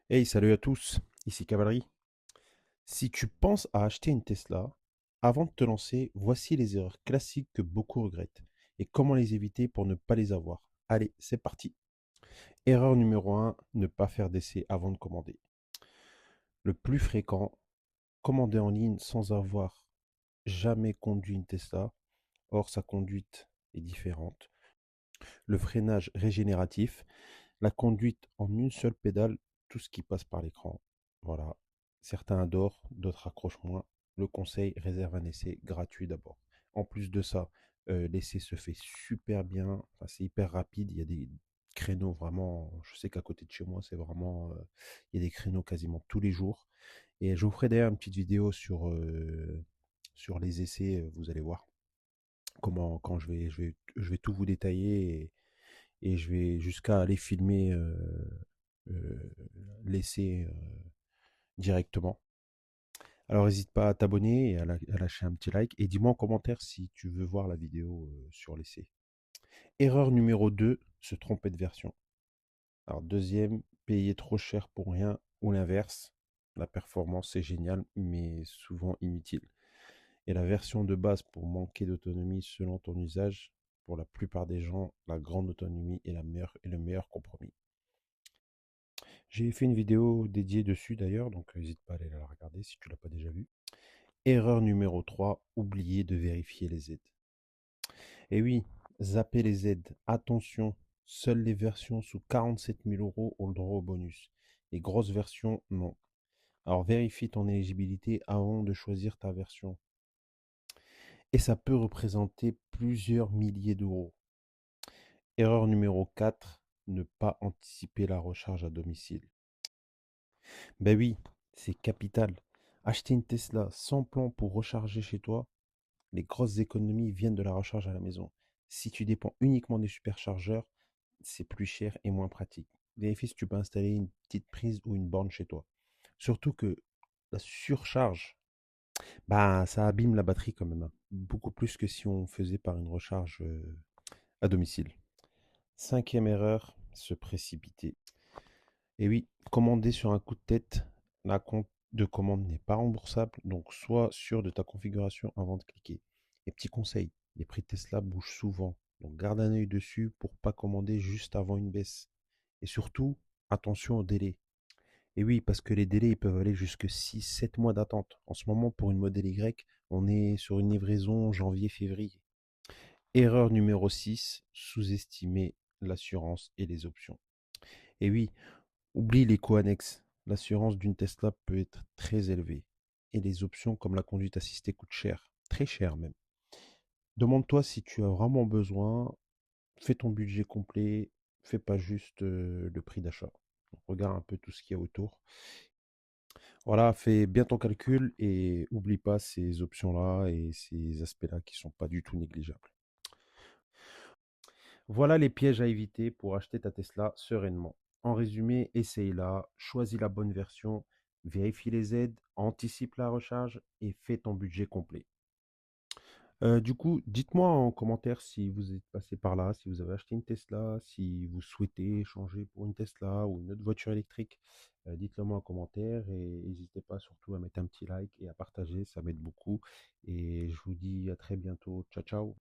Hey, salut à tous, ici Cavalerie. Si tu penses à acheter une Tesla, avant de te lancer, voici les erreurs classiques que beaucoup regrettent et comment les éviter pour ne pas les avoir. Allez, c'est parti. Erreur numéro un, ne pas faire d'essai avant de commander. Le plus fréquent, commander en ligne sans avoir jamais conduit une Tesla. Or, sa conduite est différente. Le freinage régénératif, la conduite en une seule pédale, tout ce qui passe par l'écran. Voilà. Certains adorent, d'autres accrochent moins. Le conseil, réserve un essai gratuit d'abord. En plus de ça, l'essai se fait super bien. Enfin, c'est hyper rapide. Il y a des créneaux vraiment. Je sais qu'à côté de chez moi, c'est vraiment. Il y a des créneaux quasiment tous les jours. Et je vous ferai d'ailleurs une petite vidéo sur les essais. Vous allez voir comment, quand je vais tout vous détailler et je vais jusqu'à aller filmer l'essai directement. Alors n'hésite pas à t'abonner et à lâcher un petit like et dis-moi en commentaire si tu veux voir la vidéo sur l'essai. Erreur numéro 2, se tromper de version. Alors deuxième, payer trop cher pour rien ou l'inverse. La performance c'est génial mais souvent inutile. Et la version de base pour manquer d'autonomie selon ton usage, pour la plupart des gens, la grande autonomie est le meilleur compromis. J'ai fait une vidéo dédiée dessus d'ailleurs, donc n'hésite pas à aller la regarder si tu l'as pas déjà vue. Erreur numéro 3, oublier de vérifier les aides. Et oui, zapper les aides. Attention, seules les versions sous 47 000 euros ont le droit au bonus. Les grosses versions, non. Alors vérifie ton éligibilité avant de choisir ta version. Et ça peut représenter plusieurs milliers d'euros. Erreur numéro 4, ne pas anticiper la recharge à domicile. Ben oui, c'est capital. Acheter une Tesla sans plan pour recharger chez toi, les grosses économies viennent de la recharge à la maison. Si tu dépends uniquement des superchargeurs, c'est plus cher et moins pratique. Vérifie si tu peux installer une petite prise ou une borne chez toi. Surtout que la surcharge, bah, ça abîme la batterie quand même, hein. Beaucoup plus que si on faisait par une recharge à domicile. Cinquième erreur, se précipiter. Et oui, commander sur un coup de tête, la compte de commande n'est pas remboursable, donc sois sûr de ta configuration avant de cliquer. Et petit conseil, les prix Tesla bougent souvent, donc garde un œil dessus pour pas commander juste avant une baisse. Et surtout, attention aux délais. Et oui, parce que les délais ils peuvent aller jusque 6, 7 mois d'attente. En ce moment, pour une modèle Y, on est sur une livraison janvier-février. Erreur numéro 6, sous-estimer l'assurance et les options. Et oui, oublie les coûts annexes. L'assurance d'une Tesla peut être très élevée. Et les options comme la conduite assistée coûtent cher, très cher même. Demande-toi si tu as vraiment besoin, fais ton budget complet, fais pas juste le prix d'achat. Regarde un peu tout ce qu'il y a autour. Voilà, fais bien ton calcul et oublie pas ces options-là et ces aspects-là qui sont pas du tout négligeables. Voilà les pièges à éviter pour acheter ta Tesla sereinement. En résumé, essaye-la, choisis la bonne version, vérifie les aides, anticipe la recharge et fais ton budget complet. Du coup, dites-moi en commentaire si vous êtes passé par là, si vous avez acheté une Tesla, si vous souhaitez changer pour une Tesla ou une autre voiture électrique. Dites-le moi en commentaire et n'hésitez pas surtout à mettre un petit like et à partager, ça m'aide beaucoup. Et je vous dis à très bientôt. Ciao, ciao.